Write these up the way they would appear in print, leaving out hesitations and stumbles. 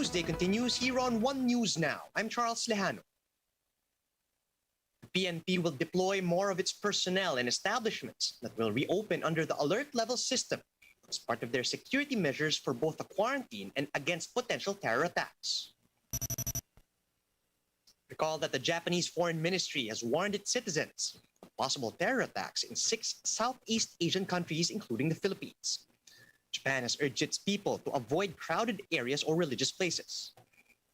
Newsday continues here on One News Now. I'm Charles Lejano. The PNP will deploy more of its personnel and establishments that will reopen under the alert level system as part of their security measures for both the quarantine and against potential terror attacks. Recall that the Japanese Foreign Ministry has warned its citizens of possible terror attacks in 6 Southeast Asian countries, including the Philippines. Japan has urged its people to avoid crowded areas or religious places.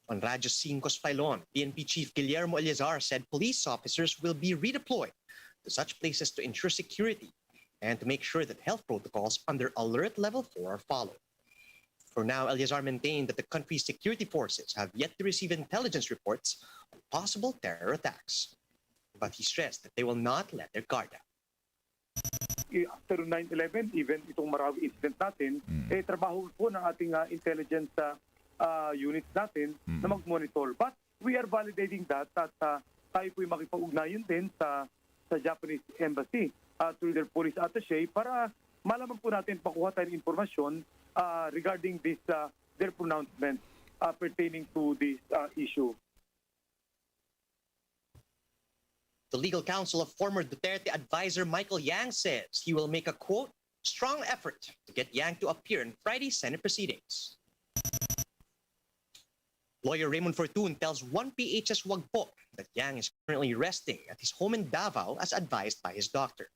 On Radyo 5's Filon, PNP Chief Guillermo Eleazar said police officers will be redeployed to such places to ensure security and to make sure that health protocols under Alert Level 4 are followed. For now, Eleazar maintained that the country's security forces have yet to receive intelligence reports on possible terror attacks. But he stressed that they will not let their guard down. After 9/11, even itong Marawi incident natin, trabaho po ng ating intelligence units natin na mag-monitor. But we are validating that at tayo po'y makipag-ugnayan din sa Japanese Embassy through their police attaché para malaman po natin pakuha tayo ng informasyon regarding this their pronouncement pertaining to this issue. The legal counsel of former Duterte advisor Michael Yang says he will make a, quote, strong effort to get Yang to appear in Friday's Senate proceedings. Lawyer Raymond Fortun tells 1PH's Wagpo that Yang is currently resting at his home in Davao as advised by his doctor.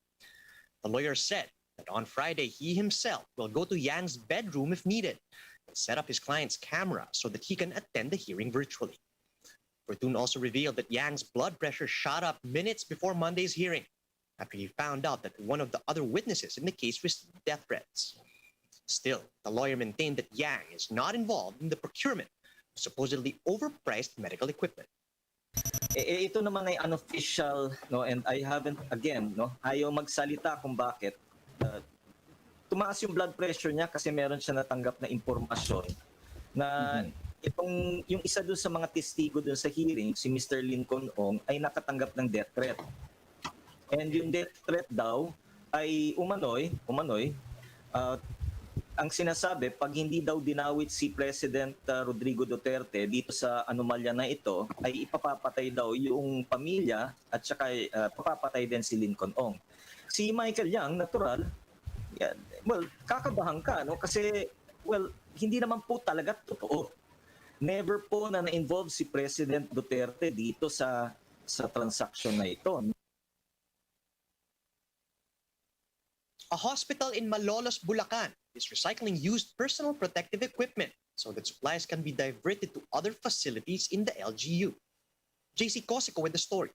The lawyer said that on Friday he himself will go to Yang's bedroom if needed and set up his client's camera so that he can attend the hearing virtually. Fortun also revealed that Yang's blood pressure shot up minutes before Monday's hearing after he found out that one of the other witnesses in the case received death threats. Still, the lawyer maintained that Yang is not involved in the procurement of supposedly overpriced medical equipment. Ito naman ay unofficial, no, and I haven't, again, no, ayaw magsalita kung bakit. Tumaas yung blood pressure niya kasi meron siya natanggap na impormasyon na yung isa doon sa mga testigo doon sa hearing, si Mr. Lincoln Ong, ay nakatanggap ng death threat. And yung death threat daw ay umanoy, ang sinasabi, pag hindi daw dinawit si President Rodrigo Duterte dito sa anomalya na ito, ay ipapapatay daw yung pamilya at saka papapatay din si Lincoln Ong. Si Michael Yang, natural, well, kakabahan ka, no? Kasi, well, hindi naman po talaga totoo. Never po na na-involve si President Duterte dito sa transaction na ito. A hospital in Malolos, Bulacan is recycling used personal protective equipment so that supplies can be diverted to other facilities in the LGU. JC Cosico with the story.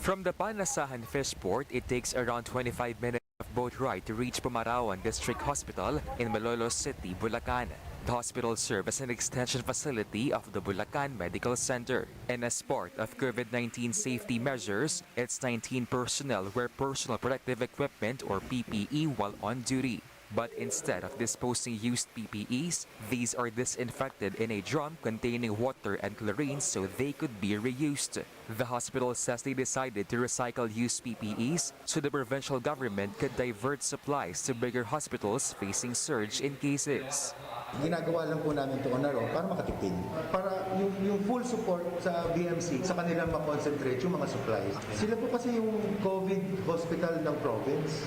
From the Panasahan Fishport, it takes around 25 minutes of boat ride to reach Pumarawan District Hospital in Malolos City, Bulacan. The hospital serves as an extension facility of the Bulacan Medical Center. And as part of COVID-19 safety measures, its 19 personnel wear personal protective equipment or PPE while on duty. But instead of disposing used PPEs, these are disinfected in a drum containing water and chlorine so they could be reused. The hospital says they decided to recycle used PPEs so the provincial government could divert supplies to bigger hospitals facing surge in cases. Ginagawa lang po namin ito on our own para makatipid. Para yung full support sa BMC, sa kanilang makonsentrate yung mga supplies. Sila po kasi yung COVID hospital ng province.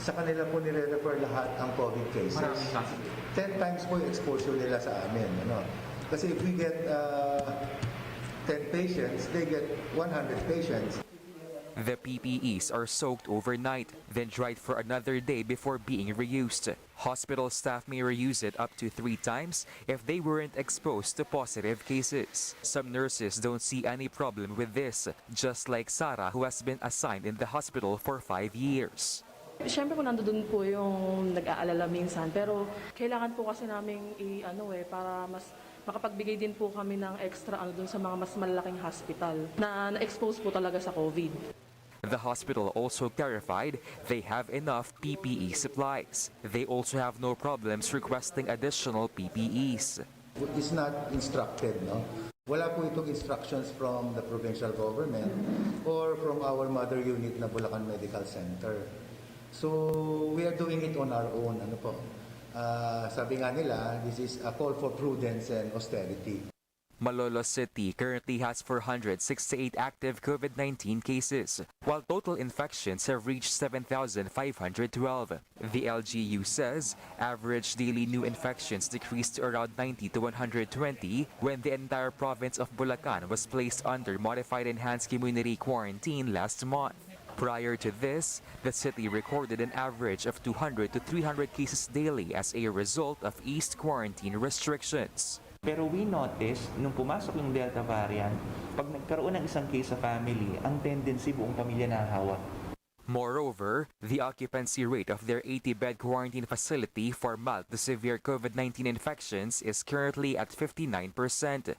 Sa kanila po nire-refer lahat ang COVID cases. 10 times po yung exposure nila sa amin. Ano? Kasi if we get 10 patients, they get 100 patients. The PPEs are soaked overnight, then dried for another day before being reused. Hospital staff may reuse it up to 3 times if they weren't exposed to positive cases. Some nurses don't see any problem with this, just like Sarah, who has been assigned in the hospital for 5 years. Siyempre kung nandoon po yung nag-aalala minsan, pero kailangan po kasi namin para mas makapagbigay din po kami ng extra dun sa mga mas malalaking hospital na na-expose po talaga sa COVID. The hospital also clarified they have enough PPE supplies. They also have no problems requesting additional PPEs. It's not instructed, no? Wala po itong instructions from the provincial government or from our mother unit na Bulacan Medical Center. So we are doing it on our own, Sabi nga nila, this is a call for prudence and austerity. Malolos City currently has 468 active COVID-19 cases, while total infections have reached 7,512. The LGU says average daily new infections decreased to around 90 to 120 when the entire province of Bulacan was placed under modified enhanced community quarantine last month. Prior to this, the city recorded an average of 200 to 300 cases daily as a result of eased quarantine restrictions. Pero we noticed, nung pumasok yung Delta variant, pag nagkaroon ng isang case sa family, ang tendency buong pamilya nahahawa. Moreover, the occupancy rate of their 80-bed quarantine facility for mild to severe COVID-19 infections is currently at 59%.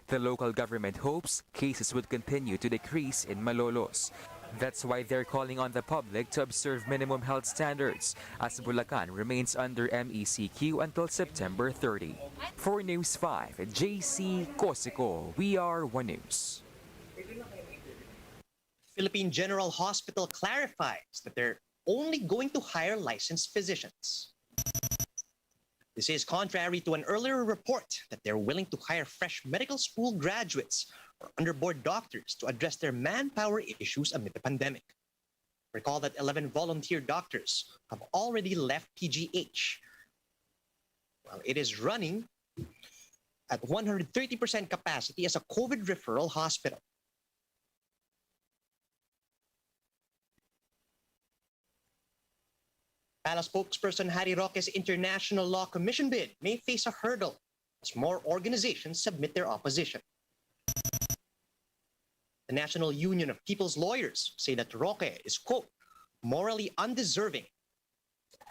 The local government hopes cases would continue to decrease in Malolos. That's why they're calling on the public to observe minimum health standards, as Bulacan remains under MECQ until September 30. For News 5, JC Cosico, We Are One News. Philippine General Hospital clarifies that they're only going to hire licensed physicians. This is contrary to an earlier report that they're willing to hire fresh medical school graduates or underboard doctors to address their manpower issues amid the pandemic. Recall that 11 volunteer doctors have already left PGH. While it is running at 130% capacity as a COVID referral hospital. GALA spokesperson Harry Roque's International Law Commission bid may face a hurdle as more organizations submit their opposition. The National Union of People's Lawyers say that Roque is, quote, morally undeserving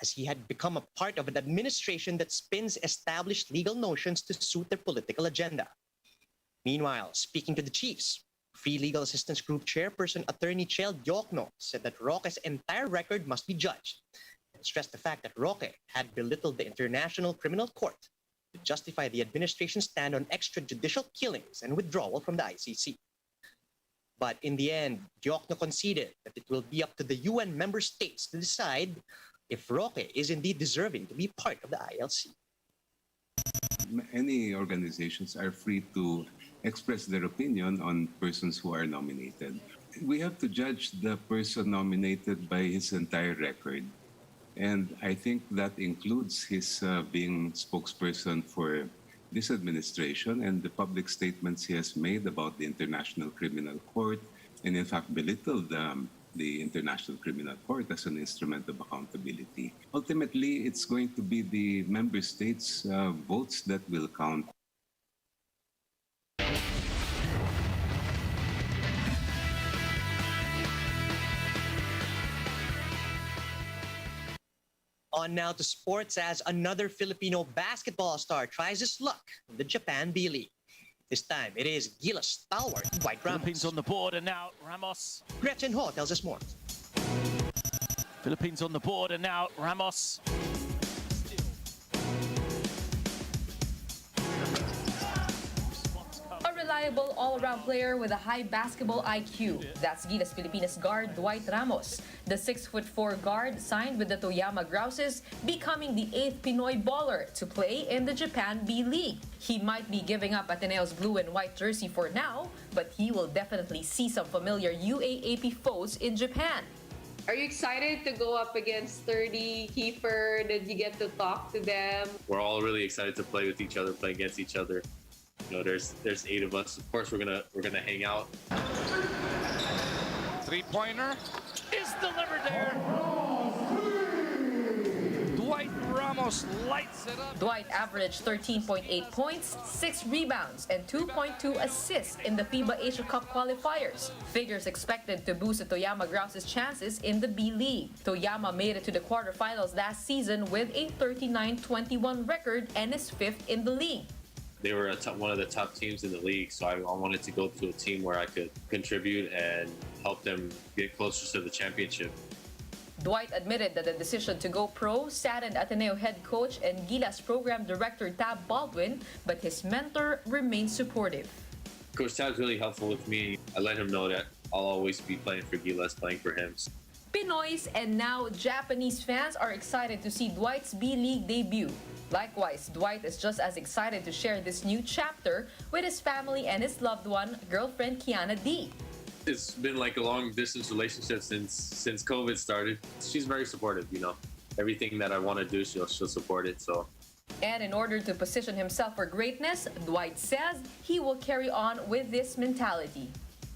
as he had become a part of an administration that spins established legal notions to suit their political agenda. Meanwhile, speaking to the Chiefs, Free Legal Assistance Group chairperson attorney Chel Diokno said that Roque's entire record must be judged and stressed the fact that Roque had belittled the International Criminal Court to justify the administration's stand on extrajudicial killings and withdrawal from the ICC. But in the end, Diokno conceded that it will be up to the UN member states to decide if Roque is indeed deserving to be part of the ILC. Any organizations are free to express their opinion on persons who are nominated. We have to judge the person nominated by his entire record. And I think that includes his being spokesperson for this administration and the public statements he has made about the International Criminal Court and in fact belittled the International Criminal Court as an instrument of accountability. Ultimately, it's going to be the member states' votes that will count. On now to sports as another Filipino basketball star tries his luck in the Japan B.League. This time it is Gilas stalwart Dwight Ramos. Philippines on the board and now Ramos. Gretchen Ho tells us more. Philippines on the board and now Ramos. A reliable all-around player with a high basketball IQ. That's Gilas Pilipinas guard Dwight Ramos. The 6'4" guard signed with the Toyama Grouses, becoming the 8th Pinoy baller to play in the Japan B.League. He might be giving up Ateneo's blue and white jersey for now, but he will definitely see some familiar UAAP foes in Japan. Are you excited to go up against Sturdy, Kiefer? Did you get to talk to them? We're all really excited to play with each other, play against each other. You know, there's 8 of us. Of course, we're gonna hang out. Three-pointer is delivered there. Dwight Ramos lights it up. Dwight averaged 13.8 points, 6 rebounds, and 2.2 assists in the FIBA Asia Cup qualifiers. Figures expected to boost the Toyama Grouse's chances in the B-League. Toyama made it to the quarterfinals last season with a 39-21 record and is 5th in the league. They were one of the top teams in the league, so I wanted to go to a team where I could contribute and help them get closer to the championship. Dwight admitted that the decision to go pro saddened Ateneo head coach and Gilas program director Tab Baldwin, but his mentor remains supportive. Coach Tab's really helpful with me. I let him know that I'll always be playing for Gilas, playing for him. Pinoys and now Japanese fans are excited to see Dwight's B-League debut. Likewise, Dwight is just as excited to share this new chapter with his family and his loved one, girlfriend Kiana D. It's been like a long distance relationship since COVID started. She's very supportive, you know. Everything that I want to do, she'll support it. So. And in order to position himself for greatness, Dwight says he will carry on with this mentality.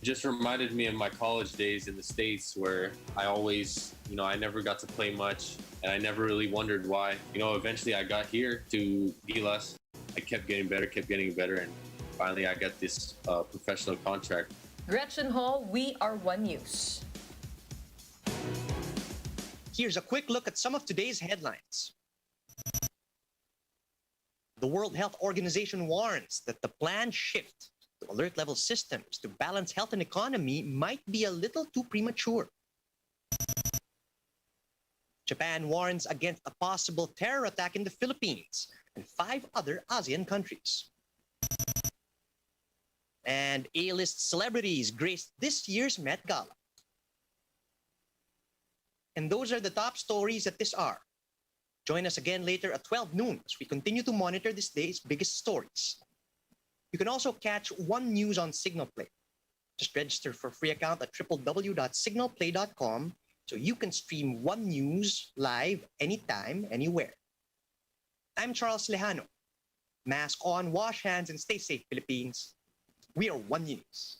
Just reminded me of my college days in the States where I always, I never got to play much and I never really wondered why. Eventually I got here to Gilas. I kept getting better, and finally I got this professional contract. Gretchen Hall, We Are One News. Here's a quick look at some of today's headlines. The World Health Organization warns that the planned shift to alert level systems to balance health and economy might be a little too premature. Japan warns against a possible terror attack in the Philippines and 5 other ASEAN countries. And A-list celebrities graced this year's Met Gala. And those are the top stories at this hour. Join us again later at 12 noon as we continue to monitor this day's biggest stories. You can also catch One News on Signal Play. Just register for a free account at www.signalplay.com so you can stream One News live anytime, anywhere. I'm Charles Lejano. Mask on, wash hands, and stay safe, Philippines. We are One News.